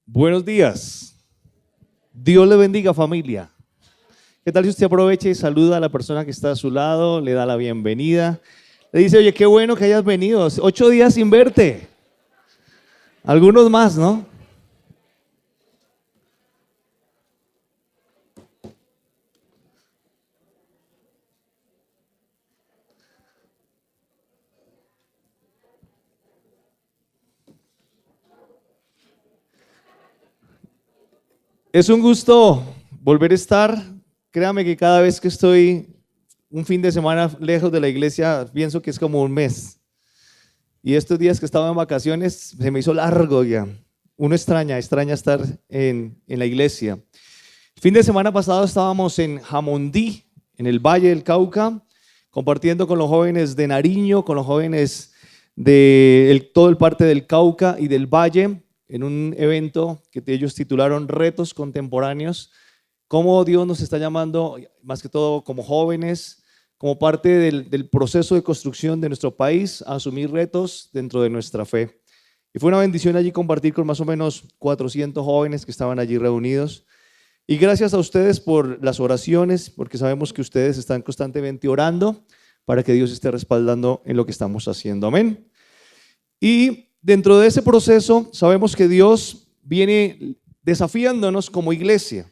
Buenos días. Dios le bendiga, familia. ¿Qué tal si usted aprovecha y saluda a la persona que está a su lado, le da la bienvenida? Le dice, oye, qué bueno que hayas venido. 8 días sin verte. Algunos más, ¿no? Es un gusto volver a estar. Créame que cada vez que estoy un fin de semana lejos de la iglesia, pienso que es como un mes. Y estos días que estaba en vacaciones se me hizo largo ya. Uno extraña estar en la iglesia. El fin de semana pasado estábamos en Jamundí, en el Valle del Cauca, compartiendo con los jóvenes de Nariño, con los jóvenes de todo el parte del Cauca y del Valle, en un evento que ellos titularon Retos Contemporáneos. Cómo Dios nos está llamando, más que todo como jóvenes, como parte del proceso de construcción de nuestro país, a asumir retos dentro de nuestra fe. Y fue una bendición allí compartir con más o menos 400 jóvenes que estaban allí reunidos. Y gracias a ustedes por las oraciones, porque sabemos que ustedes están constantemente orando para que Dios esté respaldando en lo que estamos haciendo. Amén. Y dentro de ese proceso sabemos que Dios viene desafiándonos como iglesia.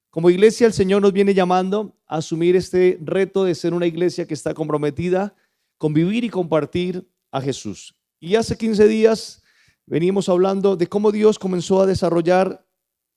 Como iglesia el Señor nos viene llamando a asumir este reto de ser una iglesia que está comprometida con vivir y compartir a Jesús. Y hace 15 días venimos hablando de cómo Dios comenzó a desarrollar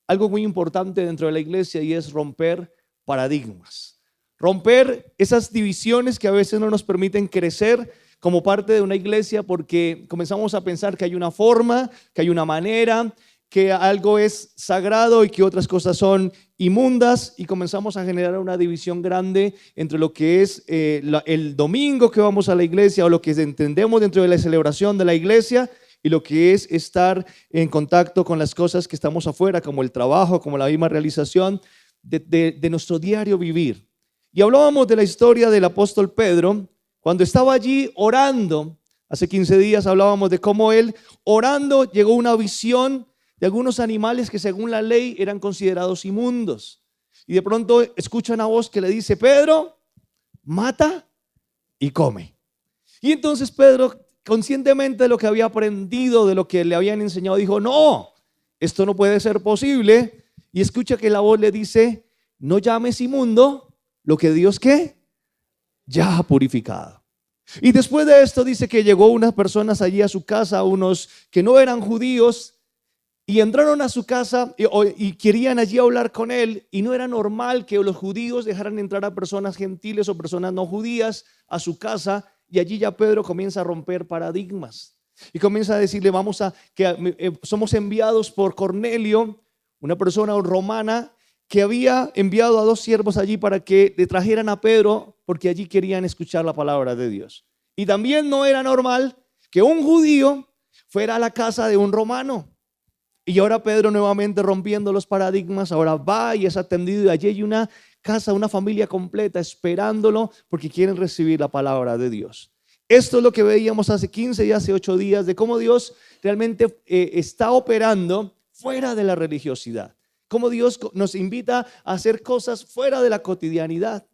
algo muy importante dentro de la iglesia, y es romper paradigmas. Romper esas divisiones que a veces no nos permiten crecer como parte de una iglesia, porque comenzamos a pensar que hay una forma, que hay una manera, que algo es sagrado y que otras cosas son inmundas, y comenzamos a generar una división grande entre lo que es el domingo que vamos a la iglesia, o lo que entendemos dentro de la celebración de la iglesia, y lo que es estar en contacto con las cosas que estamos afuera, como el trabajo, como la misma realización de nuestro diario vivir. Y hablábamos de la historia del apóstol Pedro, cuando estaba allí orando. Hace 15 días hablábamos de cómo él, orando, llegó una visión de algunos animales que según la ley eran considerados inmundos. Y de pronto escucha una voz que le dice: Pedro, mata y come. Y entonces Pedro, conscientemente de lo que había aprendido, de lo que le habían enseñado, dijo: no, esto no puede ser posible. Y escucha que la voz le dice: no llames inmundo lo que Dios, ¿qué?, ya ha purificado. Y después de esto dice que llegó unas personas allí a su casa, unos que no eran judíos, y entraron a su casa y querían allí hablar con él. Y no era normal que los judíos dejaran entrar a personas gentiles o personas no judías a su casa. Y allí ya Pedro comienza a romper paradigmas y comienza a decirle: somos enviados por Cornelio, una persona romana que había enviado a 2 siervos allí para que le trajeran a Pedro, porque allí querían escuchar la palabra de Dios. Y también no era normal que un judío fuera a la casa de un romano. Y ahora Pedro, nuevamente rompiendo los paradigmas, ahora va y es atendido, y allí hay una casa, una familia completa esperándolo, porque quieren recibir la palabra de Dios. Esto es lo que veíamos hace 15 y hace 8 días, de cómo Dios realmente está operando fuera de la religiosidad. Cómo Dios nos invita a hacer cosas fuera de la cotidianidad.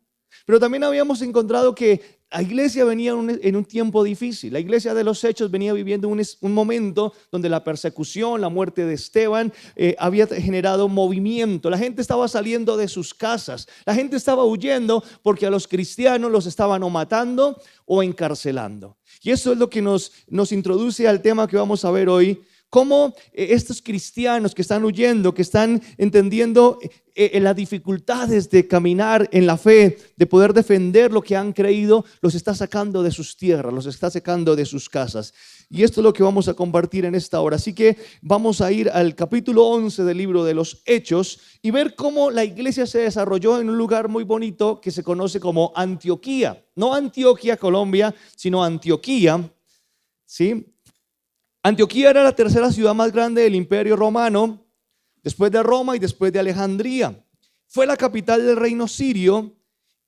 Pero también habíamos encontrado que la iglesia venía en un tiempo difícil. La iglesia de los Hechos venía viviendo un momento donde la persecución, la muerte de Esteban había generado movimiento. La gente estaba saliendo de sus casas. La gente estaba huyendo porque a los cristianos los estaban o matando o encarcelando. Y eso es lo que nos introduce al tema que vamos a ver hoy. Cómo estos cristianos que están huyendo, que están entendiendo las dificultades de caminar en la fe, de poder defender lo que han creído, los está sacando de sus tierras, los está sacando de sus casas. Y esto es lo que vamos a compartir en esta hora. Así que vamos a ir al capítulo 11 del libro de los Hechos y ver cómo la iglesia se desarrolló en un lugar muy bonito que se conoce como Antioquía. No Antioquia, Colombia, sino Antioquía, ¿sí? Antioquía era la 3ª ciudad más grande del Imperio Romano, después de Roma y después de Alejandría. Fue la capital del reino sirio,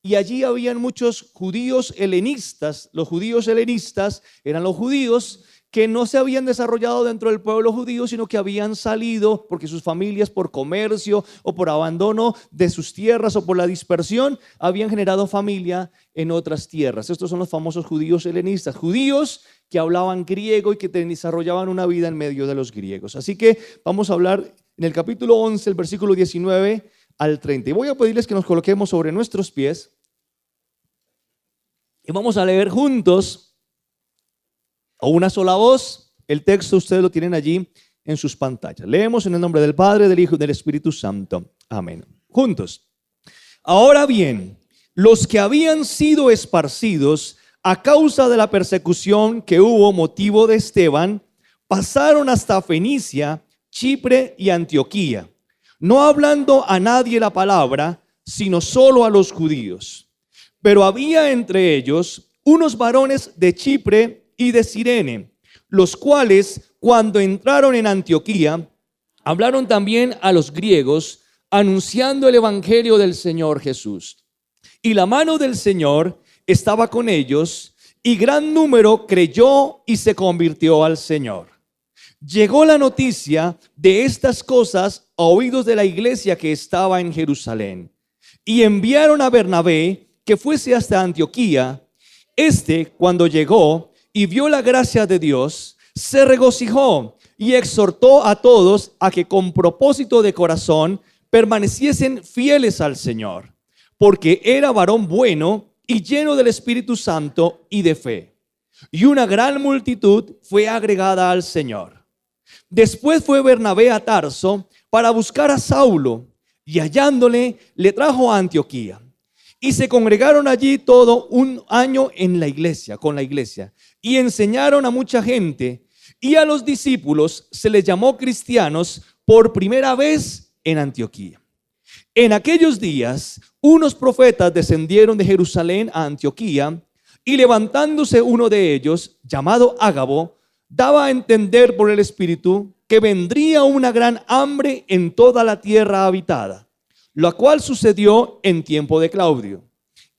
y allí habían muchos judíos helenistas. Los judíos helenistas eran los judíos que no se habían desarrollado dentro del pueblo judío, sino que habían salido porque sus familias, por comercio o por abandono de sus tierras o por la dispersión, habían generado familia en otras tierras. Estos son los famosos judíos helenistas, judíos que hablaban griego y que desarrollaban una vida en medio de los griegos. Así que vamos a hablar en el capítulo 11, el versículo 19 al 30. Y voy a pedirles que nos coloquemos sobre nuestros pies y vamos a leer juntos a una sola voz. El texto ustedes lo tienen allí en sus pantallas. Leemos en el nombre del Padre, del Hijo y del Espíritu Santo. Amén. Juntos. Ahora bien, los que habían sido esparcidos a causa de la persecución que hubo motivo de Esteban, pasaron hasta Fenicia, Chipre y Antioquía, no hablando a nadie la palabra, sino solo a los judíos. Pero había entre ellos unos varones de Chipre y de Cirene, los cuales, cuando entraron en Antioquía, hablaron también a los griegos, anunciando el evangelio del Señor Jesús. Y la mano del Señor estaba con ellos, y gran número creyó y se convirtió al Señor. Llegó la noticia de estas cosas a oídos de la iglesia que estaba en Jerusalén, y enviaron a Bernabé que fuese hasta Antioquía. Cuando llegó y vio la gracia de Dios, se regocijó y exhortó a todos a que con propósito de corazón permaneciesen fieles al Señor, porque era varón bueno y lleno del Espíritu Santo y de fe. Y una gran multitud fue agregada al Señor. Después fue Bernabé a Tarso para buscar a Saulo, y hallándole, le trajo a Antioquía. Y se congregaron allí todo un año con la iglesia, y enseñaron a mucha gente, y a los discípulos se les llamó cristianos por primera vez en Antioquía. En aquellos días, unos profetas descendieron de Jerusalén a Antioquía, y levantándose uno de ellos, llamado Ágabo, daba a entender por el Espíritu que vendría una gran hambre en toda la tierra habitada, lo cual sucedió en tiempo de Claudio.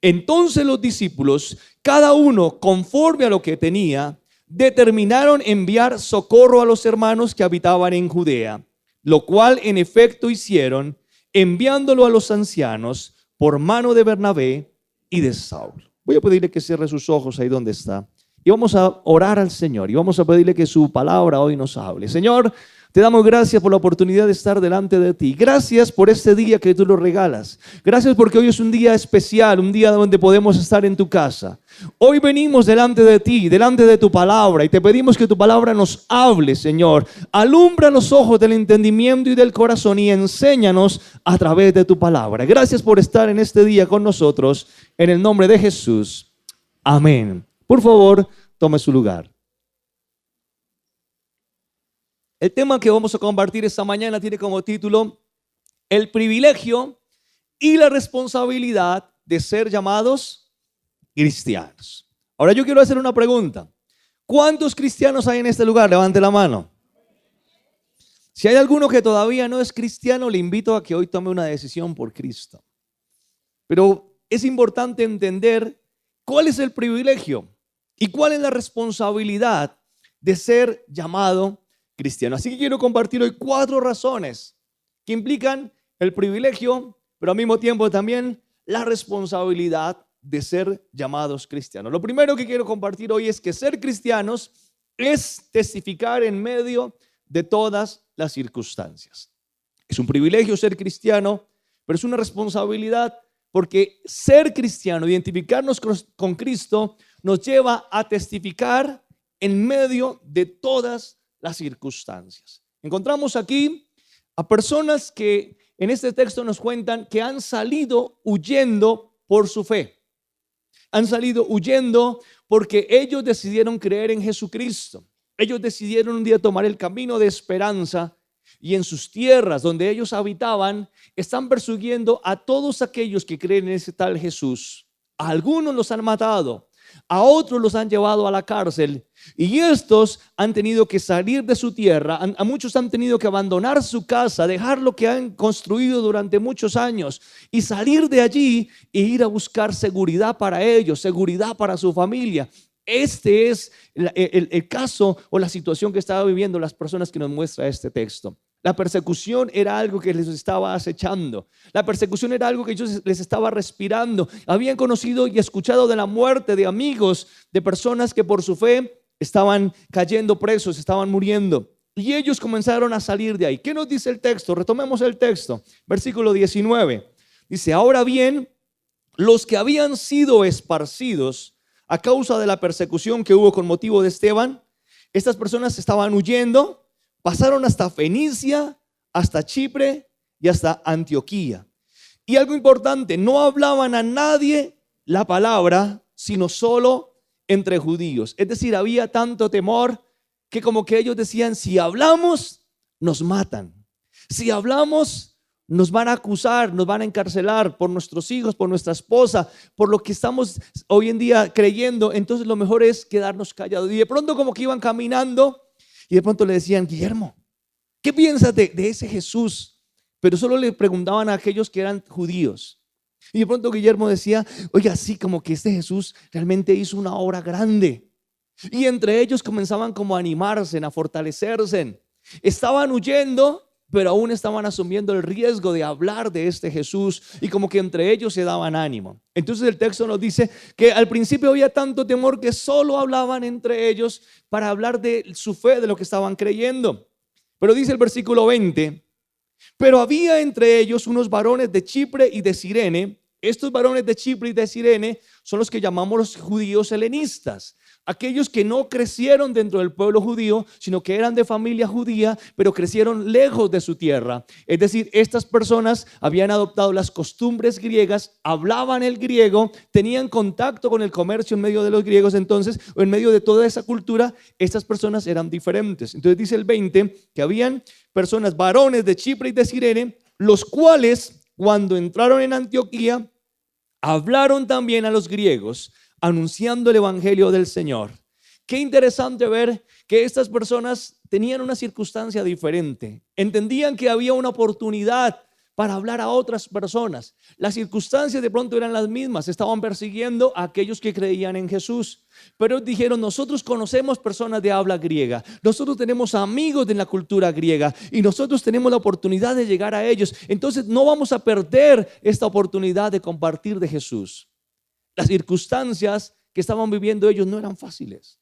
Entonces los discípulos, cada uno conforme a lo que tenía, determinaron enviar socorro a los hermanos que habitaban en Judea, lo cual en efecto hicieron, enviándolo a los ancianos por mano de Bernabé y de Saulo. Voy a pedirle que cierre sus ojos ahí donde está y vamos a orar al Señor y vamos a pedirle que su palabra hoy nos hable. Señor, te damos gracias por la oportunidad de estar delante de ti. Gracias por este día que tú nos regalas. Gracias porque hoy es un día especial, un día donde podemos estar en tu casa. Hoy venimos delante de ti, delante de tu palabra, y te pedimos que tu palabra nos hable, Señor. Alumbra los ojos del entendimiento y del corazón y enséñanos a través de tu palabra. Gracias por estar en este día con nosotros. En el nombre de Jesús. Amén. Por favor, tome su lugar. El tema que vamos a compartir esta mañana tiene como título el privilegio y la responsabilidad de ser llamados cristianos. Ahora yo quiero hacer una pregunta. ¿Cuántos cristianos hay en este lugar? Levante la mano. Si hay alguno que todavía no es cristiano, le invito a que hoy tome una decisión por Cristo. Pero es importante entender cuál es el privilegio y cuál es la responsabilidad de ser llamado cristiano. Así que quiero compartir hoy 4 razones que implican el privilegio, pero al mismo tiempo también la responsabilidad de ser llamados cristianos. Lo primero que quiero compartir hoy es que ser cristianos es testificar en medio de todas las circunstancias. Es un privilegio ser cristiano, pero es una responsabilidad porque ser cristiano, identificarnos con Cristo, nos lleva a testificar en medio de todas las circunstancias. Encontramos aquí a personas que en este texto nos cuentan que han salido huyendo por su fe. Han salido huyendo porque ellos decidieron creer en Jesucristo. Ellos decidieron un día tomar el camino de esperanza y en sus tierras donde ellos habitaban están persiguiendo a todos aquellos que creen en ese tal Jesús. A algunos los han matado. A otros los han llevado a la cárcel y estos han tenido que salir de su tierra. A muchos han tenido que abandonar su casa, dejar lo que han construido durante muchos años y salir de allí e ir a buscar seguridad para ellos, seguridad para su familia. Este es el caso o la situación que estaban viviendo las personas que nos muestra este texto. La persecución era algo que les estaba acechando. La persecución era algo que ellos les estaba respirando. Habían conocido y escuchado de la muerte de amigos, de personas que por su fe estaban cayendo presos, estaban muriendo. Y ellos comenzaron a salir de ahí. ¿Qué nos dice el texto? Retomemos el texto. Versículo 19. Dice, ahora bien, los que habían sido esparcidos a causa de la persecución que hubo con motivo de Esteban, estas personas estaban huyendo. Pasaron hasta Fenicia, hasta Chipre y hasta Antioquía. Y algo importante, no hablaban a nadie la palabra, sino solo entre judíos. Es decir, había tanto temor que como que ellos decían, si hablamos, nos matan. Si hablamos, nos van a acusar, nos van a encarcelar por nuestros hijos, por nuestra esposa, por lo que estamos hoy en día creyendo. Entonces lo mejor es quedarnos callados. Y de pronto como que iban caminando y de pronto le decían, Guillermo, ¿qué piensas de ese Jesús? Pero solo le preguntaban a aquellos que eran judíos. Y de pronto Guillermo decía, oiga, sí, como que este Jesús realmente hizo una obra grande. Y entre ellos comenzaban como a animarse, a fortalecerse. Estaban huyendo, pero aún estaban asumiendo el riesgo de hablar de este Jesús y como que entre ellos se daban ánimo. Entonces el texto nos dice que al principio había tanto temor que solo hablaban entre ellos para hablar de su fe, de lo que estaban creyendo. Pero dice el versículo 20, pero había entre ellos unos varones de Chipre y de Cirene. Estos varones de Chipre y de Cirene son los que llamamos los judíos helenistas. Aquellos que no crecieron dentro del pueblo judío, sino que eran de familia judía, pero crecieron lejos de su tierra. Es decir, estas personas habían adoptado las costumbres griegas, hablaban el griego, tenían contacto con el comercio en medio de los griegos. Entonces, en medio de toda esa cultura, estas personas eran diferentes. Entonces dice el 20 que habían personas, varones de Chipre y de Cirene, los cuales cuando entraron en Antioquía, hablaron también a los griegos, anunciando el evangelio del Señor. Qué interesante ver que estas personas tenían una circunstancia diferente. Entendían que había una oportunidad para hablar a otras personas. Las circunstancias de pronto eran las mismas. Estaban persiguiendo a aquellos que creían en Jesús. Pero dijeron, nosotros conocemos personas de habla griega. Nosotros tenemos amigos de la cultura griega y nosotros tenemos la oportunidad de llegar a ellos. Entonces no vamos a perder esta oportunidad de compartir de Jesús. Las circunstancias que estaban viviendo ellos no eran fáciles.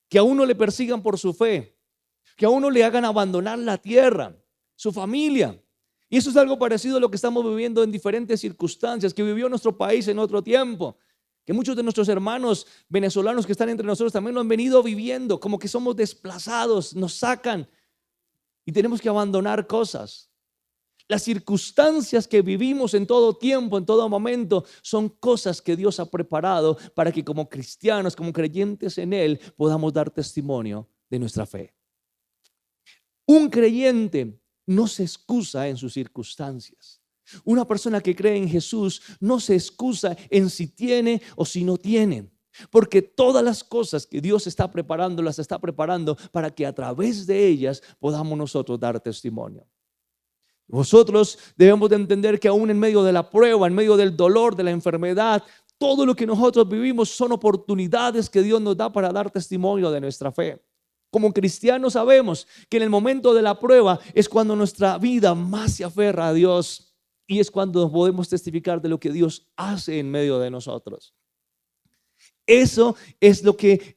Que a uno le persigan por su fe, que a uno le hagan abandonar la tierra, su familia. Y eso es algo parecido a lo que estamos viviendo en diferentes circunstancias que vivió nuestro país en otro tiempo. Que muchos de nuestros hermanos venezolanos que están entre nosotros también lo han venido viviendo, como que somos desplazados, nos sacan y tenemos que abandonar cosas. Las circunstancias que vivimos en todo tiempo, en todo momento, son cosas que Dios ha preparado para que como cristianos, como creyentes en Él, podamos dar testimonio de nuestra fe. Un creyente no se excusa en sus circunstancias. Una persona que cree en Jesús no se excusa en si tiene o si no tiene. Porque todas las cosas que Dios está preparando, las está preparando para que a través de ellas podamos nosotros dar testimonio. Nosotros debemos de entender que aún en medio de la prueba, en medio del dolor, de la enfermedad, todo lo que nosotros vivimos son oportunidades que Dios nos da para dar testimonio de nuestra fe. Como cristianos sabemos que en el momento de la prueba es cuando nuestra vida más se aferra a Dios y es cuando podemos testificar de lo que Dios hace en medio de nosotros. Eso es lo que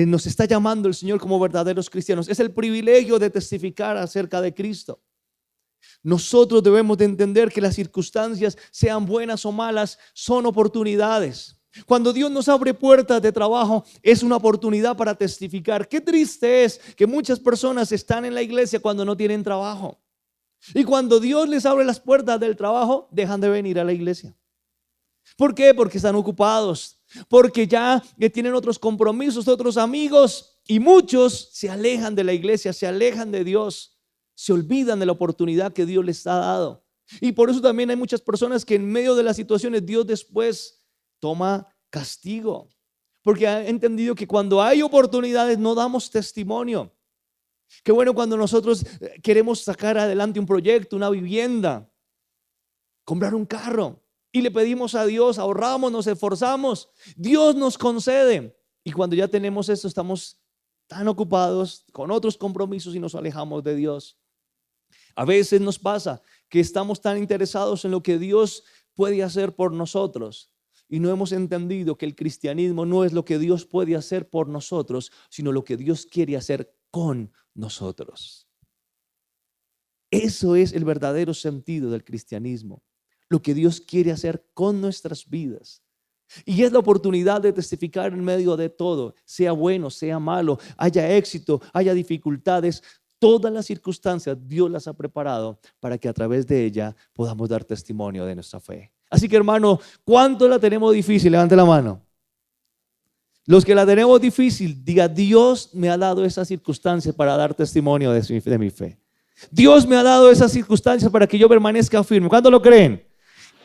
nos está llamando el Señor como verdaderos cristianos. Es el privilegio de testificar acerca de Cristo. Nosotros debemos de entender que las circunstancias, sean buenas o malas, son oportunidades. Cuando Dios nos abre puertas de trabajo, es una oportunidad para testificar. Qué triste es que muchas personas están en la iglesia cuando no tienen trabajo. Y cuando Dios les abre las puertas del trabajo, dejan de venir a la iglesia. ¿Por qué? Porque están ocupados, porque ya tienen otros compromisos, otros amigos, y muchos se alejan de la iglesia, se alejan de Dios, se olvidan de la oportunidad que Dios les ha dado. Y por eso también hay muchas personas que en medio de las situaciones Dios después toma castigo, porque ha entendido que cuando hay oportunidades no damos testimonio. Qué bueno cuando nosotros queremos sacar adelante un proyecto, una vivienda, comprar un carro. y le pedimos a Dios, ahorramos, nos esforzamos, Dios nos concede. Y cuando ya tenemos esto, estamos tan ocupados con otros compromisos y nos alejamos de Dios. A veces nos pasa que estamos tan interesados en lo que Dios puede hacer por nosotros y no hemos entendido que el cristianismo no es lo que Dios puede hacer por nosotros, sino lo que Dios quiere hacer con nosotros. Eso es el verdadero sentido del cristianismo, lo que Dios quiere hacer con nuestras vidas. Y es la oportunidad de testificar en medio de todo, sea bueno, sea malo, haya éxito, haya dificultades. Todas las circunstancias Dios las ha preparado para que a través de ella podamos dar testimonio de nuestra fe. Así que, hermano, ¿cuánto la tenemos difícil? Levante la mano. Los que la tenemos difícil, diga: Dios me ha dado esas circunstancias para dar testimonio de mi fe. Dios me ha dado esas circunstancias para que yo permanezca firme. ¿Cuánto lo creen?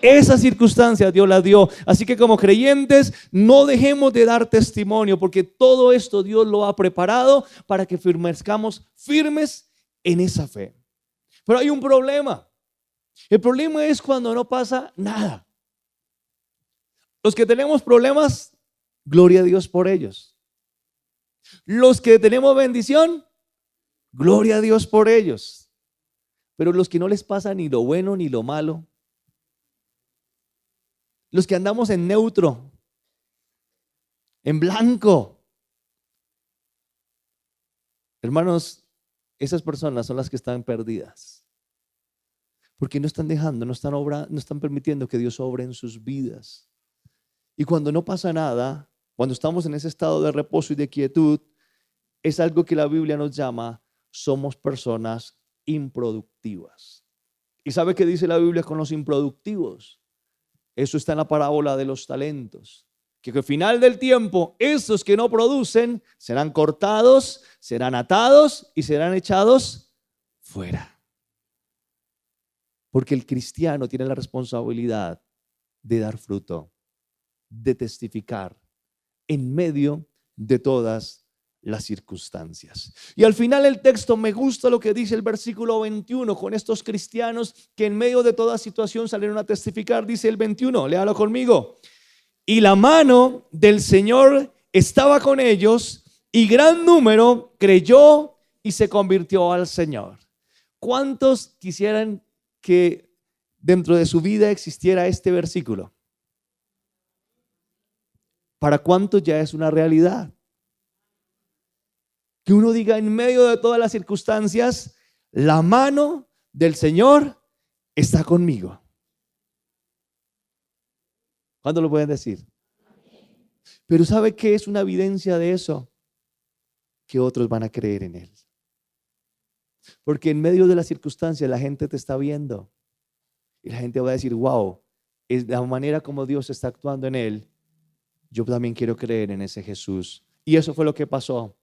Esas circunstancias Dios las dio. Así que como creyentes no dejemos de dar testimonio, porque todo esto Dios lo ha preparado para que permanezcamos firmes en esa fe. Pero hay un problema. El problema es cuando no pasa nada. Los que tenemos problemas, gloria a Dios por ellos. Los que tenemos bendición, gloria a Dios por ellos. Pero los que no les pasa ni lo bueno ni lo malo, los que andamos en neutro, en blanco, hermanos, esas personas son las que están perdidas, porque no están dejando, no están permitiendo que Dios obre en sus vidas. Y cuando no pasa nada, cuando estamos en ese estado de reposo y de quietud, es algo que la Biblia nos llama: somos personas improductivas. ¿Y sabe qué dice la Biblia con los improductivos? Eso está en la parábola de los talentos, que al final del tiempo esos que no producen serán cortados, serán atados y serán echados fuera. Porque el cristiano tiene la responsabilidad de dar fruto, de testificar en medio de todas las circunstancias. Y al final el texto, me gusta lo que dice el versículo 21 con estos cristianos que en medio de toda situación salieron a testificar. Dice el 21, léalo conmigo: y la mano del Señor estaba con ellos y gran número creyó y se convirtió al Señor. ¿Cuántos quisieran que dentro de su vida existiera este versículo? ¿Para cuántos ya es una realidad? Que uno diga en medio de todas las circunstancias: la mano del Señor está conmigo. ¿Cuándo lo pueden decir? Pero ¿sabe qué es una evidencia de eso? Que otros van a creer en Él. Porque en medio de las circunstancias la gente te está viendo y la gente va a decir: wow, es la manera como Dios está actuando en Él. Yo también quiero creer en ese Jesús. Y eso fue lo que pasó.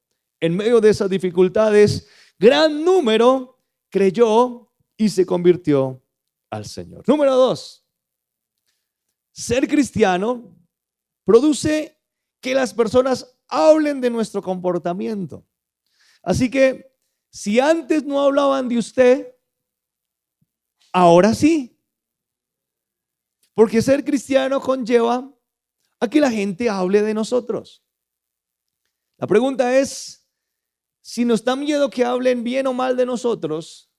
En medio de esas dificultades, gran número creyó y se convirtió al Señor. Número 2, ser cristiano produce que las personas hablen de nuestro comportamiento. Así que si antes no hablaban de usted, ahora sí. Porque ser cristiano conlleva a que la gente hable de nosotros. La pregunta es: si nos da miedo que hablen bien o mal de nosotros,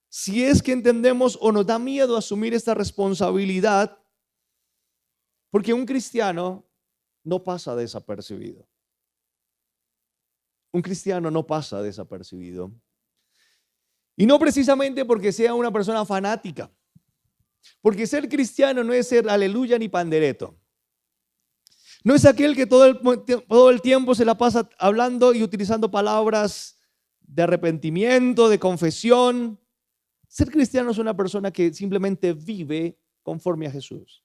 si es que entendemos o nos da miedo asumir esta responsabilidad, porque un cristiano no pasa desapercibido. Un cristiano no pasa desapercibido. Y no precisamente porque sea una persona fanática, porque ser cristiano no es ser aleluya ni pandereto. No es aquel que todo el tiempo se la pasa hablando y utilizando palabras de arrepentimiento, de confesión. Ser cristiano es una persona que simplemente vive conforme a Jesús.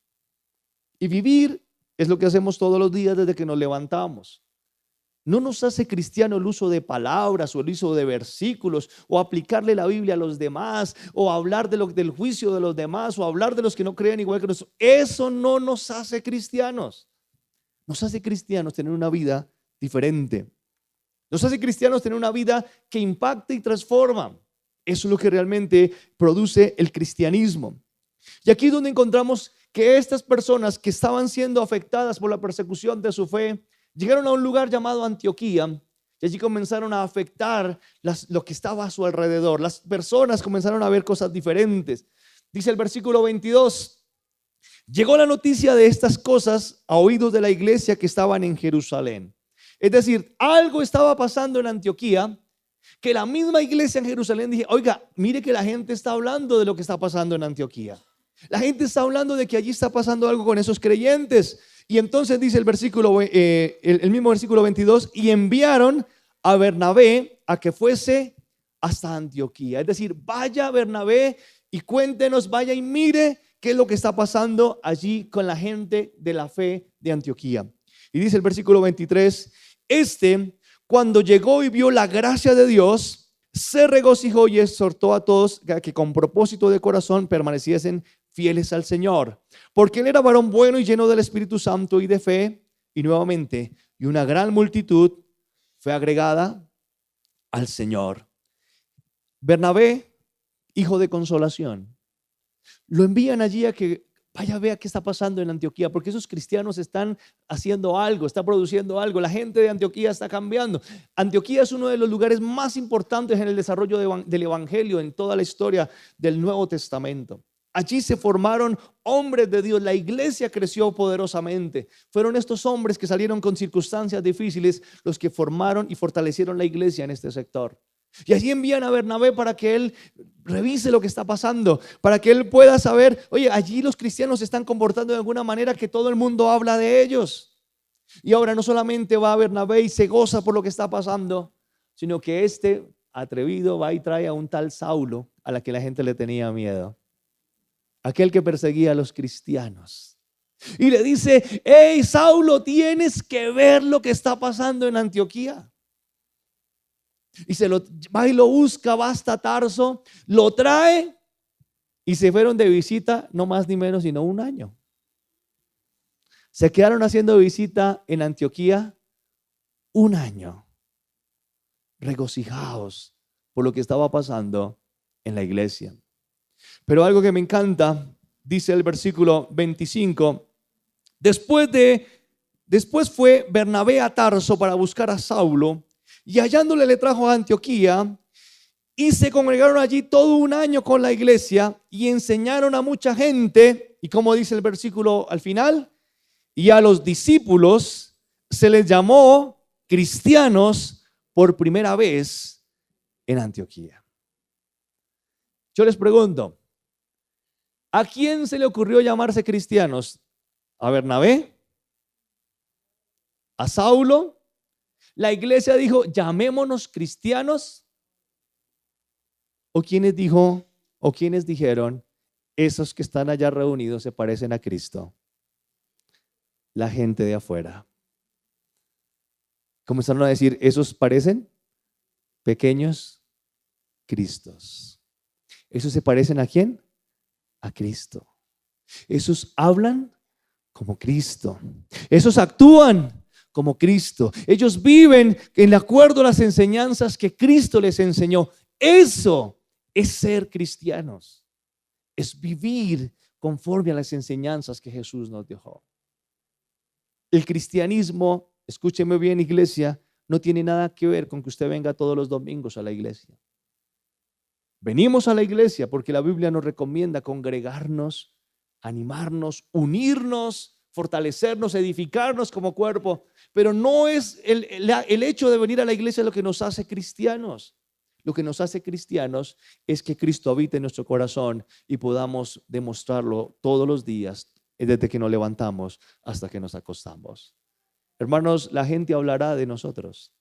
Y vivir es lo que hacemos todos los días desde que nos levantamos. No nos hace cristiano el uso de palabras o el uso de versículos o aplicarle la Biblia a los demás o hablar del juicio de los demás o hablar de los que no creen igual que nosotros. Eso no nos hace cristianos. Nos hace cristianos tener una vida diferente. Nos hace cristianos tener una vida que impacta y transforma. Eso es lo que realmente produce el cristianismo. Y aquí es donde encontramos que estas personas que estaban siendo afectadas por la persecución de su fe, llegaron a un lugar llamado Antioquía y allí comenzaron a afectar lo que estaba a su alrededor. Las personas comenzaron a ver cosas diferentes. Dice el versículo 22, llegó la noticia de estas cosas a oídos de la iglesia que estaban en Jerusalén. Es decir, algo estaba pasando en Antioquía, que la misma iglesia en Jerusalén dije, oiga, mire que la gente está hablando de lo que está pasando en Antioquía. La gente está hablando de que allí está pasando algo con esos creyentes. Y entonces dice el versículo, el mismo versículo 22, y enviaron a Bernabé a que fuese hasta Antioquía. Es decir, vaya Bernabé y cuéntenos, vaya y mire qué es lo que está pasando allí con la gente de la fe de Antioquía. Y dice el versículo 23, cuando llegó y vio la gracia de Dios, se regocijó y exhortó a todos a que con propósito de corazón permaneciesen fieles al Señor, porque él era varón bueno y lleno del Espíritu Santo y de fe. Y nuevamente, y una gran multitud fue agregada al Señor. Bernabé, hijo de consolación, lo envían allí a que vaya, vea qué está pasando en Antioquía, porque esos cristianos están haciendo algo, están produciendo algo. La gente de Antioquía está cambiando. Antioquía es uno de los lugares más importantes en el desarrollo del evangelio en toda la historia del Nuevo Testamento. Allí se formaron hombres de Dios, la iglesia creció poderosamente. Fueron estos hombres que salieron con circunstancias difíciles los que formaron y fortalecieron la iglesia en este sector. Y allí envían a Bernabé para que él revise lo que está pasando, para que él pueda saber, oye, allí los cristianos se están comportando de alguna manera que todo el mundo habla de ellos. Y ahora no solamente va a Bernabé y se goza por lo que está pasando, sino que este atrevido va y trae a un tal Saulo a la que la gente le tenía miedo. Aquel que perseguía a los cristianos. Y le dice, hey Saulo, tienes que ver lo que está pasando en Antioquía. Y va y lo busca, va hasta Tarso, lo trae y se fueron de visita no más ni menos sino un año. Se quedaron haciendo visita en Antioquía un año, regocijados por lo que estaba pasando en la iglesia. Pero algo que me encanta, dice el versículo 25, después fue Bernabé a Tarso para buscar a Saulo, y hallándole le trajo a Antioquía, y se congregaron allí todo un año con la iglesia y enseñaron a mucha gente. Y como dice el versículo al final, y a los discípulos se les llamó cristianos por primera vez en Antioquía. Yo les pregunto, ¿a quién se le ocurrió llamarse cristianos? ¿A Bernabé? ¿A Saulo? ¿La iglesia dijo, llamémonos cristianos? ¿O quiénes dijeron, esos que están allá reunidos se parecen a Cristo? La gente de afuera. Comenzaron a decir, esos parecen pequeños Cristos. ¿Esos se parecen a quién? A Cristo. Esos hablan como Cristo. Esos actúan como Cristo. Ellos viven en acuerdo a las enseñanzas que Cristo les enseñó. Eso es ser cristianos. Es vivir conforme a las enseñanzas que Jesús nos dejó. El cristianismo, escúcheme bien, iglesia, no tiene nada que ver con que usted venga todos los domingos a la iglesia. Venimos a la iglesia porque la Biblia nos recomienda congregarnos, animarnos, unirnos, fortalecernos, edificarnos como cuerpo. Pero no es el hecho de venir a la iglesia lo que nos hace cristianos. Lo que nos hace cristianos es que Cristo habite en nuestro corazón y podamos demostrarlo todos los días, desde que nos levantamos hasta que nos acostamos. Hermanos, la gente hablará de nosotros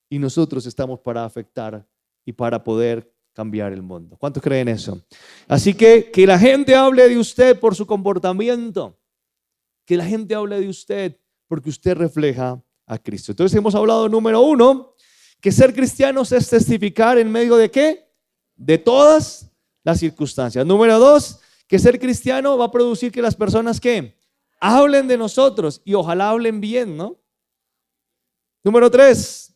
y nosotros estamos para afectar y para poder cambiar el mundo. ¿Cuántos creen eso? Así que la gente hable de usted por su comportamiento, que la gente hable de usted porque usted refleja a Cristo. Entonces hemos hablado, número 1, que ser cristianos es testificar en medio de ¿qué? De todas las circunstancias. Número 2, que ser cristiano va a producir que las personas ¿qué? Hablen de nosotros y ojalá hablen bien, ¿no? Número 3,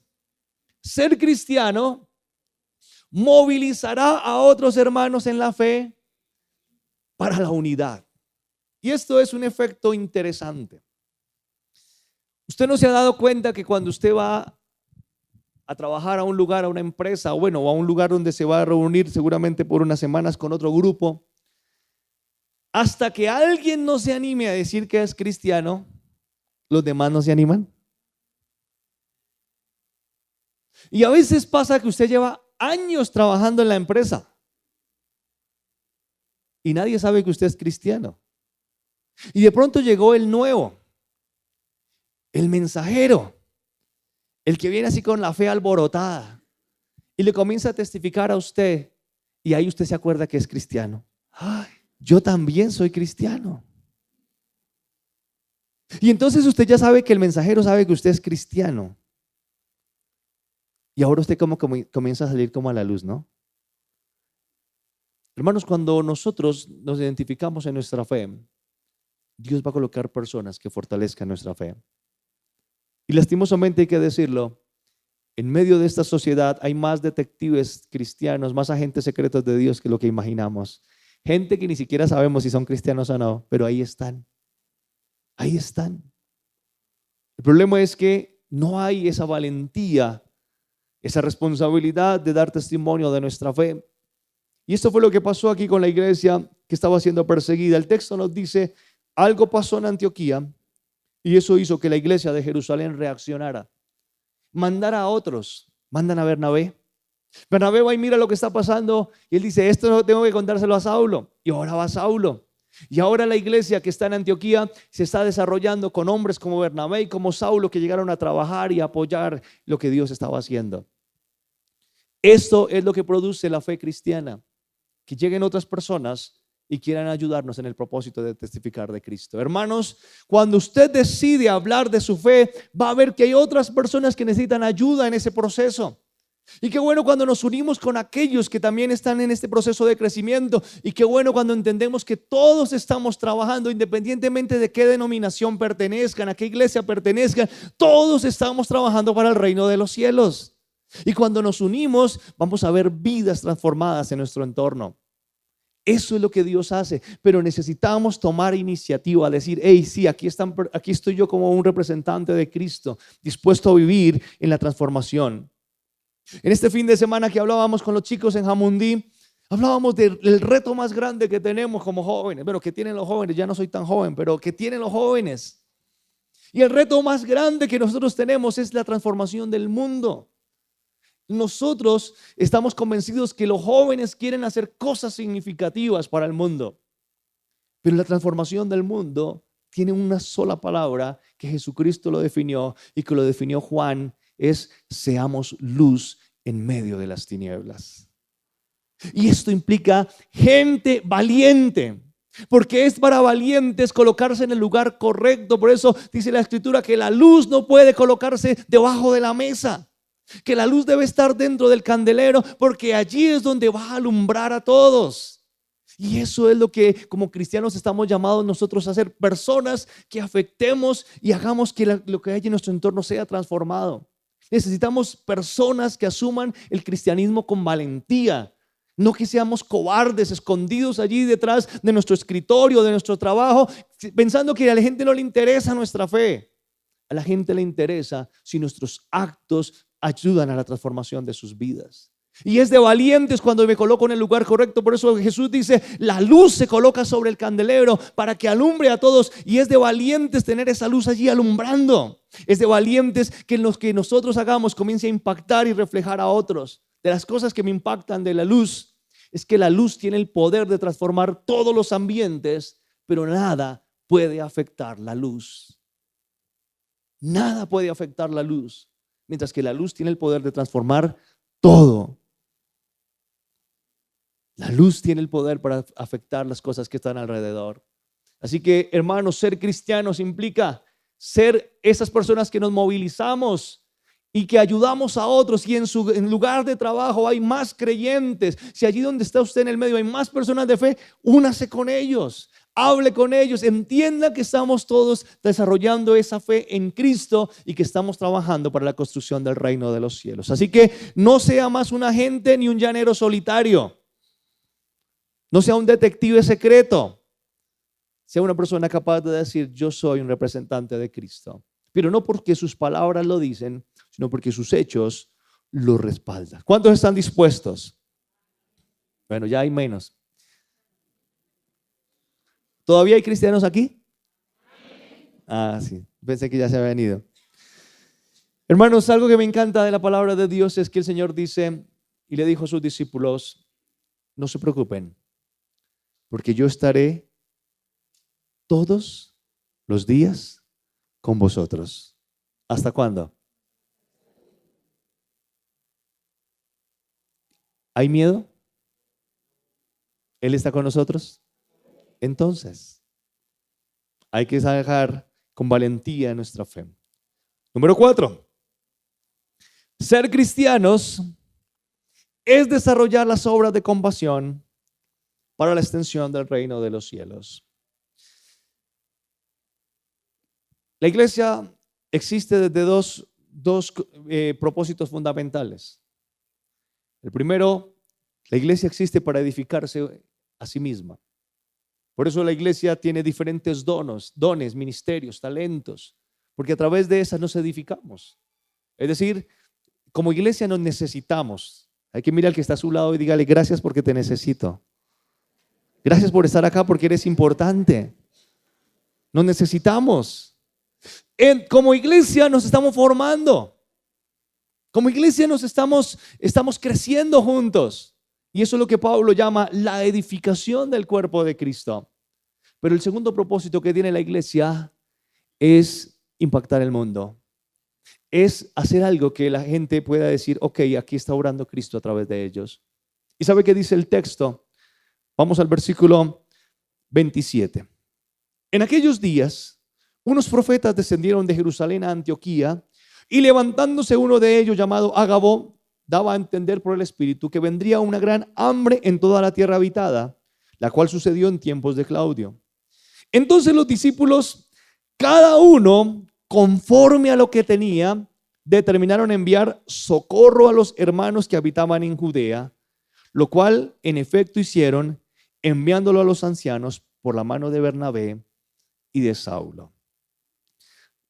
ser cristiano movilizará a otros hermanos en la fe para la unidad. Y esto es un efecto interesante. ¿Usted no se ha dado cuenta que cuando usted va a trabajar a un lugar, a una empresa, o a un lugar donde se va a reunir seguramente por unas semanas con otro grupo, hasta que alguien no se anime a decir que es cristiano, los demás no se animan? Y a veces pasa que usted lleva años trabajando en la empresa y nadie sabe que usted es cristiano. Y de pronto llegó el nuevo, el mensajero, el que viene así con la fe alborotada y le comienza a testificar a usted, y ahí usted se acuerda que es cristiano. Ay, yo también soy cristiano. Y entonces usted ya sabe que el mensajero sabe que usted es cristiano. Y ahora usted como comienza a salir como a la luz, ¿no? Hermanos, cuando nosotros nos identificamos en nuestra fe, Dios va a colocar personas que fortalezcan nuestra fe. Y lastimosamente hay que decirlo, en medio de esta sociedad hay más detectives cristianos, más agentes secretos de Dios que lo que imaginamos. Gente que ni siquiera sabemos si son cristianos o no, pero ahí están. Ahí están. El problema es que no hay esa valentía, esa responsabilidad de dar testimonio de nuestra fe. Y esto fue lo que pasó aquí con la iglesia que estaba siendo perseguida. El texto nos dice, algo pasó en Antioquía y eso hizo que la iglesia de Jerusalén reaccionara. Mandara a otros, mandan a Bernabé. Bernabé va y mira lo que está pasando y él dice, esto no tengo que contárselo a Saulo. Y ahora va Saulo. Y ahora la iglesia que está en Antioquía se está desarrollando con hombres como Bernabé y como Saulo, que llegaron a trabajar y a apoyar lo que Dios estaba haciendo. Esto es lo que produce la fe cristiana, que lleguen otras personas y quieran ayudarnos en el propósito de testificar de Cristo. Hermanos, cuando usted decide hablar de su fe, va a ver que hay otras personas que necesitan ayuda en ese proceso. Y qué bueno cuando nos unimos con aquellos que también están en este proceso de crecimiento. Y qué bueno cuando entendemos que todos estamos trabajando, independientemente de qué denominación pertenezcan, a qué iglesia pertenezcan, todos estamos trabajando para el reino de los cielos. Y cuando nos unimos, vamos a ver vidas transformadas en nuestro entorno. Eso es lo que Dios hace, pero necesitamos tomar iniciativa, decir, hey, sí, aquí estoy yo como un representante de Cristo, dispuesto a vivir en la transformación. En este fin de semana que hablábamos con los chicos en Jamundí, hablábamos del reto más grande que tenemos como jóvenes, bueno, que tienen los jóvenes, ya no soy tan joven, pero que tienen los jóvenes. Y el reto más grande que nosotros tenemos es la transformación del mundo. Nosotros estamos convencidos que los jóvenes quieren hacer cosas significativas para el mundo, pero la transformación del mundo tiene una sola palabra que Jesucristo lo definió y que lo definió Juan, es seamos luz en medio de las tinieblas. Y esto implica gente valiente, porque es para valientes colocarse en el lugar correcto. Por eso dice la Escritura que la luz no puede colocarse debajo de la mesa, que la luz debe estar dentro del candelero, porque allí es donde va a alumbrar a todos. Y eso es lo que como cristianos estamos llamados nosotros a ser, personas que afectemos y hagamos que lo que hay en nuestro entorno sea transformado. Necesitamos personas que asuman el cristianismo con valentía, no que seamos cobardes, escondidos allí detrás de nuestro escritorio, de nuestro trabajo, pensando que a la gente no le interesa nuestra fe. A la gente le interesa si nuestros actos ayudan a la transformación de sus vidas. Y es de valientes cuando me coloco en el lugar correcto. Por eso Jesús dice, la luz se coloca sobre el candelero para que alumbre a todos. Y es de valientes tener esa luz allí alumbrando. Es de valientes que en lo que nosotros hagamos comience a impactar y reflejar a otros. De las cosas que me impactan de la luz es que la luz tiene el poder de transformar todos los ambientes, pero nada puede afectar la luz. Nada puede afectar la luz, mientras que la luz tiene el poder de transformar todo. La luz tiene el poder para afectar las cosas que están alrededor. Así que, hermanos, ser cristianos implica ser esas personas que nos movilizamos y que ayudamos a otros. Y en lugar de trabajo hay más creyentes. Si allí donde está usted en el medio hay más personas de fe, únase con ellos. Hable con ellos, entienda que estamos todos desarrollando esa fe en Cristo y que estamos trabajando para la construcción del reino de los cielos. Así que no sea más un agente ni un llanero solitario. No sea un detective secreto. Sea una persona capaz de decir, yo soy un representante de Cristo. Pero no porque sus palabras lo dicen, sino porque sus hechos lo respaldan. ¿Cuántos están dispuestos? Bueno, ya hay menos. ¿Todavía hay cristianos aquí? Ah, sí. Pensé que ya se habían ido. Hermanos, algo que me encanta de la palabra de Dios es que el Señor dice y le dijo a sus discípulos, no se preocupen, porque yo estaré todos los días con vosotros. ¿Hasta cuándo? ¿Hay miedo? ¿Él está con nosotros? Entonces, hay que dejar con valentía nuestra fe. Número 4. Ser cristianos es desarrollar las obras de compasión para la extensión del reino de los cielos. La iglesia existe desde dos propósitos fundamentales. El primero, la iglesia existe para edificarse a sí misma. Por eso la iglesia tiene diferentes dones, ministerios, talentos, porque a través de esas nos edificamos. Es decir, como iglesia nos necesitamos. Hay que mirar al que está a su lado y dígale, gracias porque te necesito. Gracias por estar acá porque eres importante. Nos necesitamos. Como iglesia nos estamos formando. Como iglesia estamos creciendo juntos. Y eso es lo que Pablo llama la edificación del cuerpo de Cristo. Pero el segundo propósito que tiene la iglesia es impactar el mundo. Es hacer algo que la gente pueda decir, ok, aquí está obrando Cristo a través de ellos. ¿Y sabe qué dice el texto? Vamos al versículo 27. En aquellos días, unos profetas descendieron de Jerusalén a Antioquía y levantándose uno de ellos llamado Agabo, daba a entender por el Espíritu que vendría una gran hambre en toda la tierra habitada, la cual sucedió en tiempos de Claudio. Entonces los discípulos, cada uno conforme a lo que tenía, determinaron enviar socorro a los hermanos que habitaban en Judea, lo cual en efecto hicieron, enviándolo a los ancianos por la mano de Bernabé y de Saulo.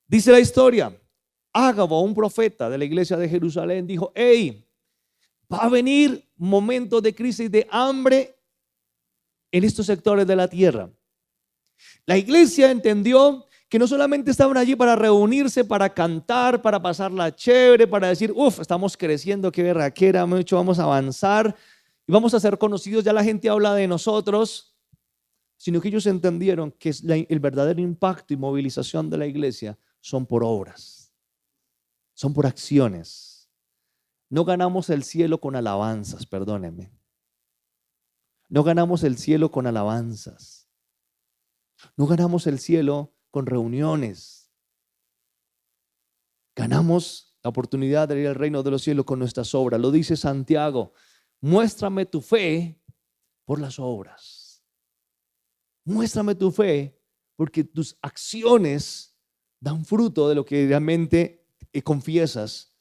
Dice la historia, Ágabo, un profeta de la iglesia de Jerusalén, dijo, hey, va a venir momentos de crisis, de hambre en estos sectores de la tierra. La iglesia entendió que no solamente estaban allí para reunirse, para cantar, para pasarla chévere, para decir, estamos creciendo, qué berraquera, mucho vamos a avanzar y vamos a ser conocidos, ya la gente habla de nosotros, sino que ellos entendieron que el verdadero impacto y movilización de la iglesia son por obras, son por acciones. No ganamos el cielo con alabanzas, perdónenme. No ganamos el cielo con alabanzas. No ganamos el cielo con reuniones. Ganamos la oportunidad de ir al reino de los cielos con nuestras obras. Lo dice Santiago, muéstrame tu fe por las obras. Muéstrame tu fe porque tus acciones dan fruto de lo que realmente confiesas.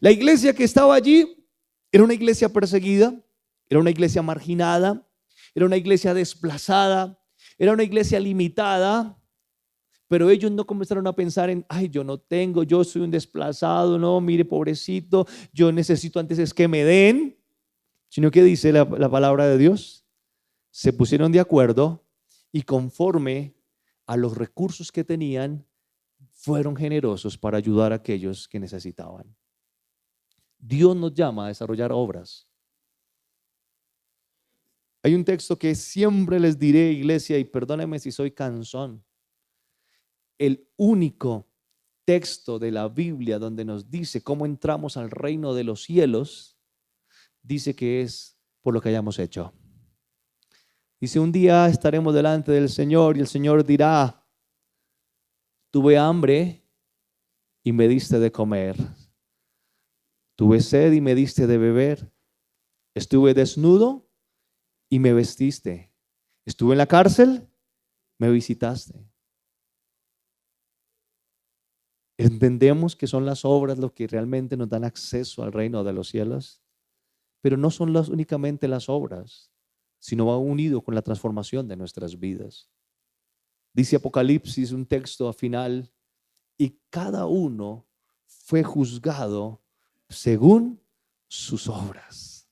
La iglesia que estaba allí era una iglesia perseguida, era una iglesia marginada, era una iglesia desplazada, era una iglesia limitada, pero ellos no comenzaron a pensar en, ay, yo no tengo, yo soy un desplazado, no, mire, pobrecito, yo necesito antes es que me den, sino que dice la palabra de Dios, se pusieron de acuerdo y conforme a los recursos que tenían, fueron generosos para ayudar a aquellos que necesitaban. Dios nos llama a desarrollar obras. Hay un texto que siempre les diré, iglesia, y perdónenme si soy cansón. El único texto de la Biblia donde nos dice cómo entramos al reino de los cielos, dice que es por lo que hayamos hecho. Dice, un día estaremos delante del Señor y el Señor dirá, tuve hambre y me diste de comer. Tuve sed y me diste de beber. Estuve desnudo y me vestiste. Estuve en la cárcel, me visitaste. Entendemos que son las obras lo que realmente nos dan acceso al reino de los cielos, pero no son únicamente las obras, sino va unido con la transformación de nuestras vidas. Dice Apocalipsis, un texto final, y cada uno fue juzgado según sus obras.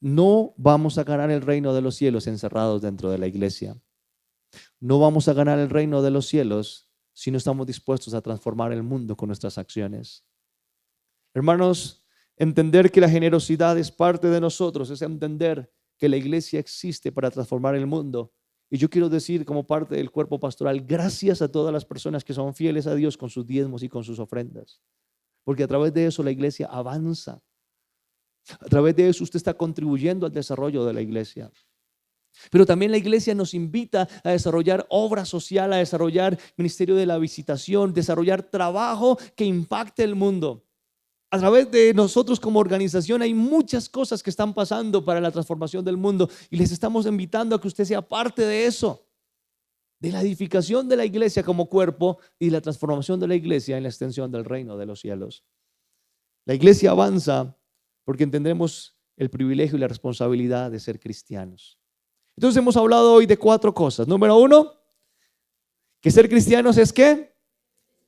No vamos a ganar el reino de los cielos encerrados dentro de la iglesia. No vamos a ganar el reino de los cielos si no estamos dispuestos a transformar el mundo con nuestras acciones. Hermanos, entender que la generosidad es parte de nosotros, es entender que la iglesia existe para transformar el mundo. Y yo quiero decir, como parte del cuerpo pastoral, gracias a todas las personas que son fieles a Dios con sus diezmos y con sus ofrendas. Porque a través de eso la iglesia avanza. A través de eso usted está contribuyendo al desarrollo de la iglesia. Pero también la iglesia nos invita a desarrollar obra social, a desarrollar ministerio de la visitación, desarrollar trabajo que impacte el mundo. A través de nosotros como organización hay muchas cosas que están pasando para la transformación del mundo y les estamos invitando a que usted sea parte de eso, de la edificación de la iglesia como cuerpo y la transformación de la iglesia en la extensión del reino de los cielos. La iglesia avanza porque entendemos el privilegio y la responsabilidad de ser cristianos. Entonces hemos hablado hoy de 4 cosas. Número 1, que ser cristianos es ¿qué?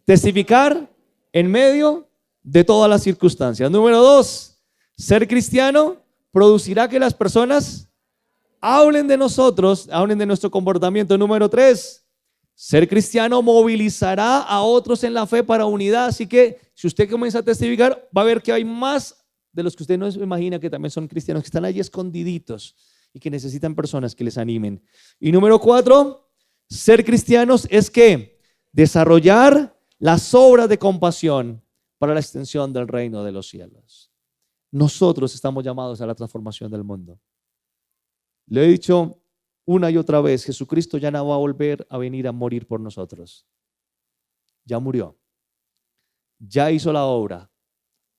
Testificar en medio de todas las circunstancias. Número 2, ser cristiano producirá que las personas hablen de nosotros, hablen de nuestro comportamiento. Número 3, ser cristiano movilizará a otros en la fe para unidad. Así que si usted comienza a testificar, va a ver que hay más de los que usted no se imagina que también son cristianos, que están allí escondiditos y que necesitan personas que les animen. Y número 4, ser cristianos es que desarrollar las obras de compasión para la extensión del reino de los cielos. Nosotros estamos llamados a la transformación del mundo. Le he dicho una y otra vez, Jesucristo ya no va a volver a venir a morir por nosotros. Ya murió. Ya hizo la obra.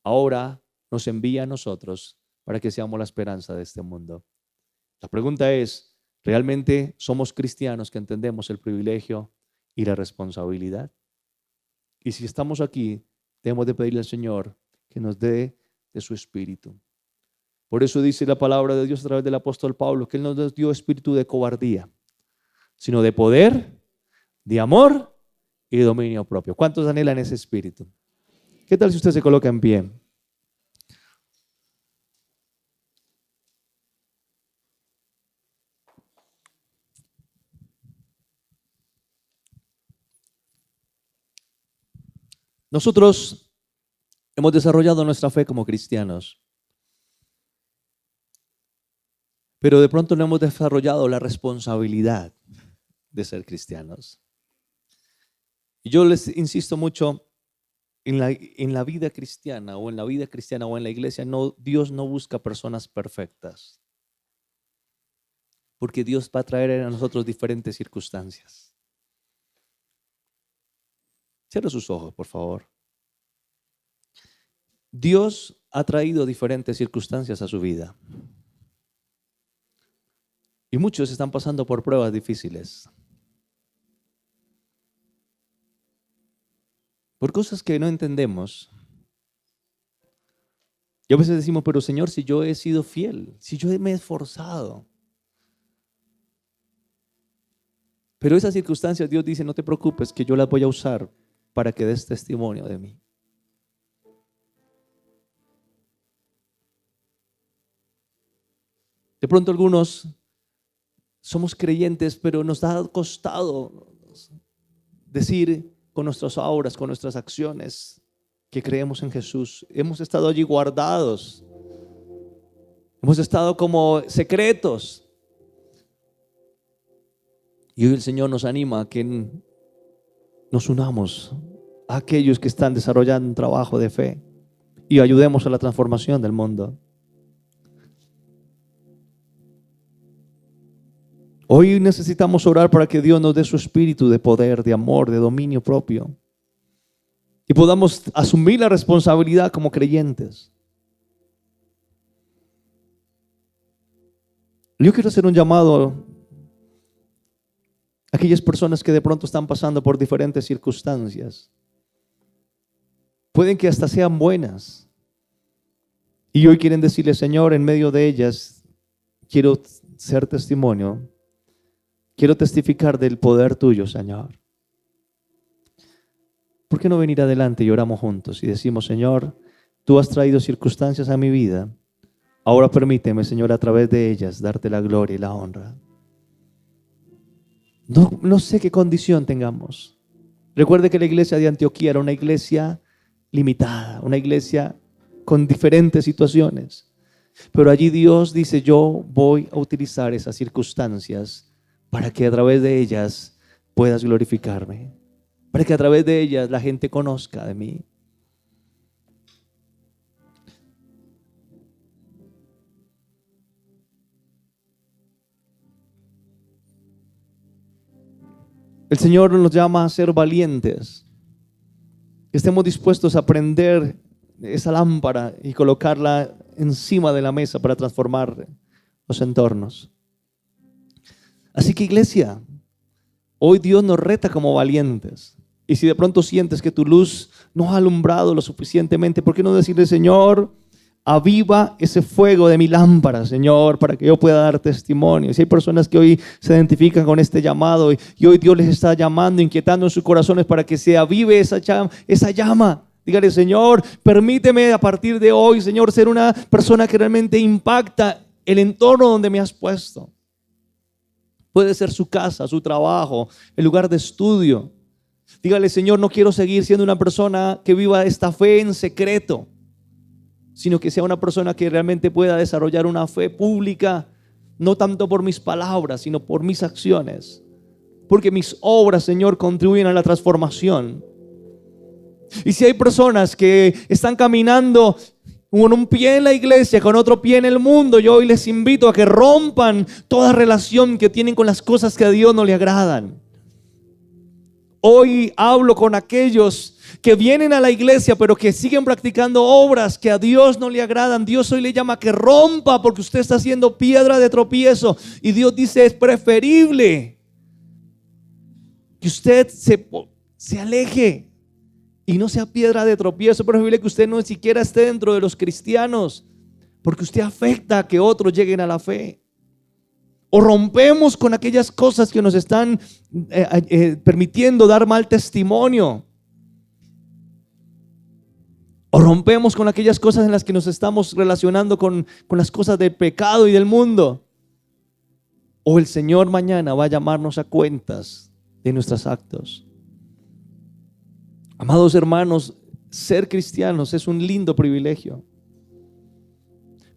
Ahora nos envía a nosotros para que seamos la esperanza de este mundo. La pregunta es, ¿realmente somos cristianos que entendemos el privilegio y la responsabilidad? Y si estamos aquí, debemos de pedirle al Señor que nos dé de su espíritu. Por eso dice la palabra de Dios a través del apóstol Pablo, que Él no nos dio espíritu de cobardía, sino de poder, de amor y de dominio propio. ¿Cuántos anhelan ese espíritu? ¿Qué tal si usted se coloca en pie? Nosotros hemos desarrollado nuestra fe como cristianos, pero de pronto no hemos desarrollado la responsabilidad de ser cristianos. Y yo les insisto mucho, en la vida cristiana o en la iglesia, Dios no busca personas perfectas, porque Dios va a traer a nosotros diferentes circunstancias. Cierra sus ojos, por favor. Dios ha traído diferentes circunstancias a su vida. Y muchos están pasando por pruebas difíciles. Por cosas que no entendemos. Y a veces decimos, pero Señor, si yo he sido fiel, si yo me he esforzado. Pero esas circunstancias Dios dice, no te preocupes, que yo las voy a usar para que des testimonio de mí. De pronto algunos somos creyentes, pero nos ha costado decir con nuestras obras, con nuestras acciones, que creemos en Jesús. Hemos estado allí guardados. Hemos estado como secretos. Y hoy el Señor nos anima a que nos unamos a aquellos que están desarrollando un trabajo de fe y ayudemos a la transformación del mundo. Hoy necesitamos orar para que Dios nos dé su espíritu de poder, de amor, de dominio propio y podamos asumir la responsabilidad como creyentes. Yo quiero hacer un llamado a aquellas personas que de pronto están pasando por diferentes circunstancias. Pueden que hasta sean buenas y hoy quieren decirle, Señor, en medio de ellas, quiero ser testimonio. Quiero testificar del poder tuyo, Señor. ¿Por qué no venir adelante y oramos juntos y decimos, Señor, tú has traído circunstancias a mi vida. Ahora permíteme, Señor, a través de ellas darte la gloria y la honra. No sé qué condición tengamos. Recuerde que la iglesia de Antioquía era una iglesia limitada, una iglesia con diferentes situaciones. Pero allí Dios dice, yo voy a utilizar esas circunstancias para que a través de ellas puedas glorificarme, para que a través de ellas la gente conozca de mí. El Señor nos llama a ser valientes, que estemos dispuestos a prender esa lámpara y colocarla encima de la mesa para transformar los entornos. Así que, iglesia, hoy Dios nos reta como valientes. Y si de pronto sientes que tu luz no ha alumbrado lo suficientemente, ¿por qué no decirle, Señor, aviva ese fuego de mi lámpara, Señor, para que yo pueda dar testimonio? Si hay personas que hoy se identifican con este llamado y hoy Dios les está llamando, inquietando en sus corazones para que se avive esa llama. Dígale, Señor, permíteme a partir de hoy, Señor, ser una persona que realmente impacta el entorno donde me has puesto. Puede ser su casa, su trabajo, el lugar de estudio. Dígale, Señor, no quiero seguir siendo una persona que viva esta fe en secreto, sino que sea una persona que realmente pueda desarrollar una fe pública, no tanto por mis palabras, sino por mis acciones. Porque mis obras, Señor, contribuyen a la transformación. Y si hay personas que están caminando con un pie en la iglesia, con otro pie en el mundo, yo hoy les invito a que rompan toda relación que tienen con las cosas que a Dios no le agradan. Hoy hablo con aquellos que vienen a la iglesia pero que siguen practicando obras que a Dios no le agradan. Dios hoy le llama a que rompa, porque usted está haciendo piedra de tropiezo. Y Dios dice, es preferible que usted se aleje y no sea piedra de tropiezo. Es preferible que usted no siquiera esté dentro de los cristianos, porque usted afecta a que otros lleguen a la fe. O rompemos con aquellas cosas que nos están permitiendo dar mal testimonio. O rompemos con aquellas cosas en las que nos estamos relacionando con las cosas del pecado y del mundo. O el Señor mañana va a llamarnos a cuentas de nuestros actos. Amados hermanos, ser cristianos es un lindo privilegio,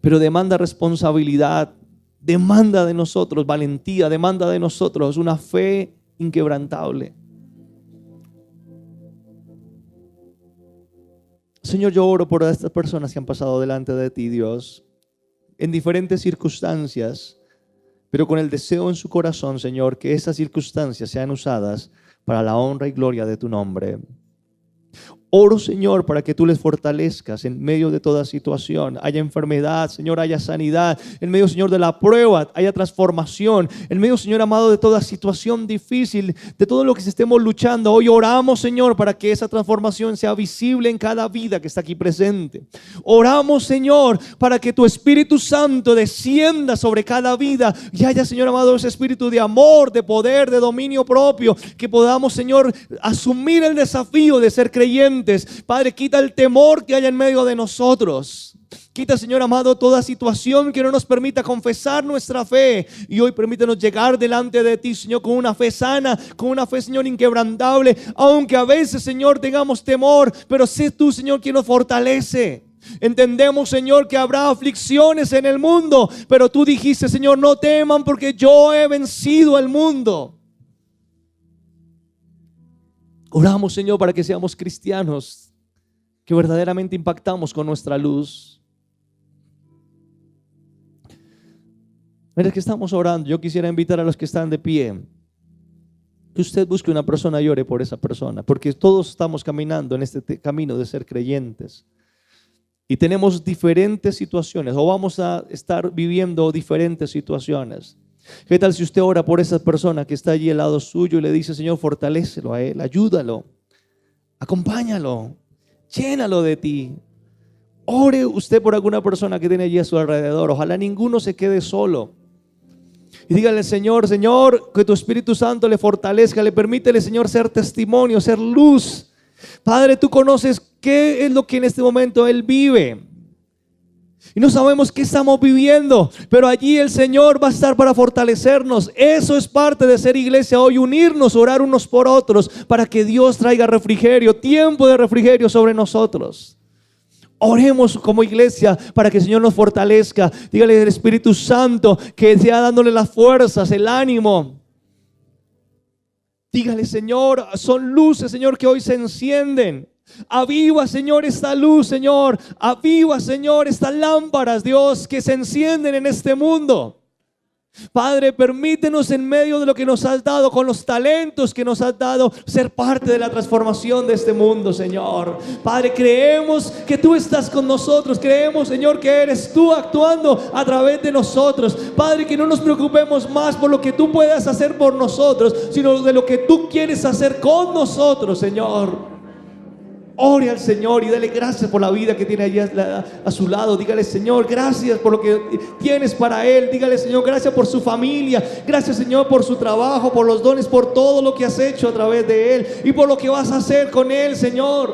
pero demanda responsabilidad, demanda de nosotros valentía, demanda de nosotros una fe inquebrantable. Señor, yo oro por estas personas que han pasado delante de ti, Dios, en diferentes circunstancias, pero con el deseo en su corazón, Señor, que esas circunstancias sean usadas para la honra y gloria de tu nombre. Oro, Señor, para que tú les fortalezcas en medio de toda situación. Haya enfermedad, Señor, haya sanidad. En medio, Señor, de la prueba, haya transformación. En medio, Señor amado, de toda situación difícil, de todo lo que estemos luchando. Hoy oramos, Señor, para que esa transformación sea visible en cada vida que está aquí presente. Oramos, Señor, para que tu Espíritu Santo descienda sobre cada vida y haya, Señor amado, ese espíritu de amor, de poder, de dominio propio. Que podamos, Señor, asumir el desafío de ser creyentes. Padre, quita el temor que haya en medio de nosotros. Quita, Señor amado, toda situación que no nos permita confesar nuestra fe. Y hoy permítenos llegar delante de ti, Señor, con una fe sana, con una fe, Señor, inquebrantable. Aunque a veces, Señor, tengamos temor, pero sé tú, Señor, quien nos fortalece. Entendemos, Señor, que habrá aflicciones en el mundo, pero tú dijiste, Señor, no teman porque yo he vencido al mundo. Oramos, Señor, para que seamos cristianos que verdaderamente impactamos con nuestra luz. Mientras que estamos orando, yo quisiera invitar a los que están de pie que usted busque una persona y ore por esa persona, porque todos estamos caminando en este camino de ser creyentes y tenemos diferentes situaciones, o vamos a estar viviendo diferentes situaciones. ¿Qué tal si usted ora por esa persona que está allí al lado suyo y le dice, Señor, fortalécelo a él, ayúdalo, acompáñalo, llénalo de ti? Ore usted por alguna persona que tiene allí a su alrededor. Ojalá ninguno se quede solo. Y dígale, Señor, Señor, que tu Espíritu Santo le fortalezca, le permítele, Señor, ser testimonio, ser luz. Padre, tú conoces qué es lo que en este momento él vive. Y no sabemos qué estamos viviendo, pero allí el Señor va a estar para fortalecernos. Eso es parte de ser iglesia hoy, unirnos, orar unos por otros, para que Dios traiga refrigerio, tiempo de refrigerio sobre nosotros. Oremos como iglesia para que el Señor nos fortalezca. Dígale al Espíritu Santo que sea dándole las fuerzas, el ánimo. Dígale, Señor, son luces, Señor, que hoy se encienden. Aviva, Señor, esta luz, Señor. Aviva, Señor, estas lámparas, Dios, que se encienden en este mundo. Padre, permítenos en medio de lo que nos has dado, con los talentos que nos has dado, ser parte de la transformación de este mundo, Señor. Padre, creemos que tú estás con nosotros. Creemos, Señor, que eres tú actuando a través de nosotros. Padre, que no nos preocupemos más por lo que tú puedas hacer por nosotros, sino de lo que tú quieres hacer con nosotros, Señor. Ore al Señor y dale gracias por la vida que tiene allí a su lado. Dígale, Señor, gracias por lo que tienes para él. Dígale, Señor, gracias por su familia. Gracias, Señor, por su trabajo, por los dones, por todo lo que has hecho a través de él y por lo que vas a hacer con él, Señor.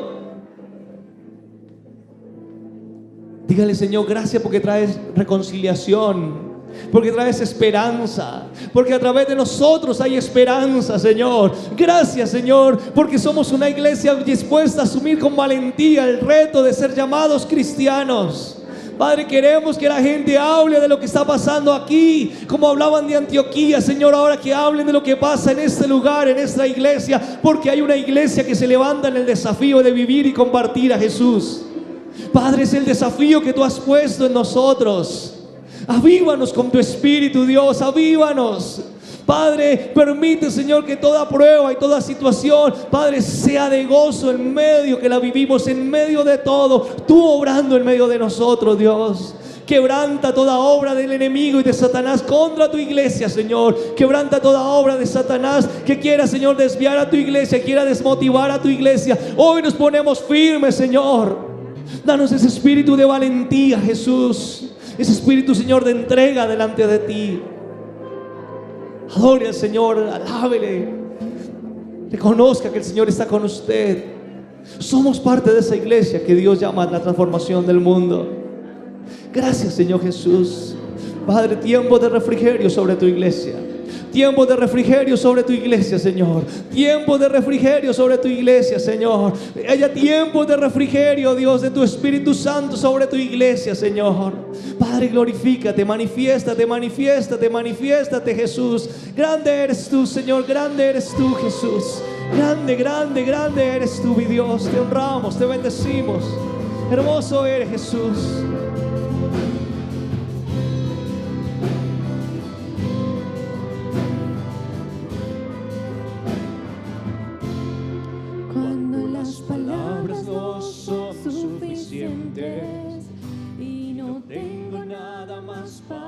Dígale, Señor, gracias porque traes reconciliación, porque traes esperanza, porque a través de nosotros hay esperanza, Señor. Gracias, Señor, porque somos una iglesia dispuesta a asumir con valentía el reto de ser llamados cristianos. Padre, queremos que la gente hable de lo que está pasando aquí, como hablaban de Antioquía, Señor. Ahora que hablen de lo que pasa en este lugar, en esta iglesia, porque hay una iglesia que se levanta en el desafío de vivir y compartir a Jesús. Padre, es el desafío que tú has puesto en nosotros. Avívanos con tu Espíritu, Dios, avívanos. Padre, permite, Señor, que toda prueba y toda situación, Padre, sea de gozo en medio que la vivimos, en medio de todo, tú obrando en medio de nosotros, Dios. Quebranta toda obra del enemigo y de Satanás contra tu iglesia, Señor. Quebranta toda obra de Satanás que quiera, Señor, desviar a tu iglesia, quiera desmotivar a tu iglesia. Hoy nos ponemos firmes, Señor. Danos ese espíritu de valentía, Jesús. Ese espíritu, Señor, de entrega delante de ti. Adore al Señor, alábele. Reconozca que el Señor está con usted. Somos parte de esa iglesia que Dios llama la transformación del mundo. Gracias, Señor Jesús. Padre, tiempo de refrigerio sobre tu iglesia. Tiempo de refrigerio sobre tu iglesia, Señor. Tiempo de refrigerio sobre tu iglesia, Señor. Haya tiempo de refrigerio, Dios, de tu Espíritu Santo sobre tu iglesia, Señor. Padre, glorifícate, manifiéstate, manifiéstate, manifiéstate, Jesús. Grande eres tú, Señor, grande eres tú, Jesús. Grande, grande, grande eres tú, mi Dios. Te honramos, te bendecimos. Hermoso eres, Jesús. Y no tengo nada más para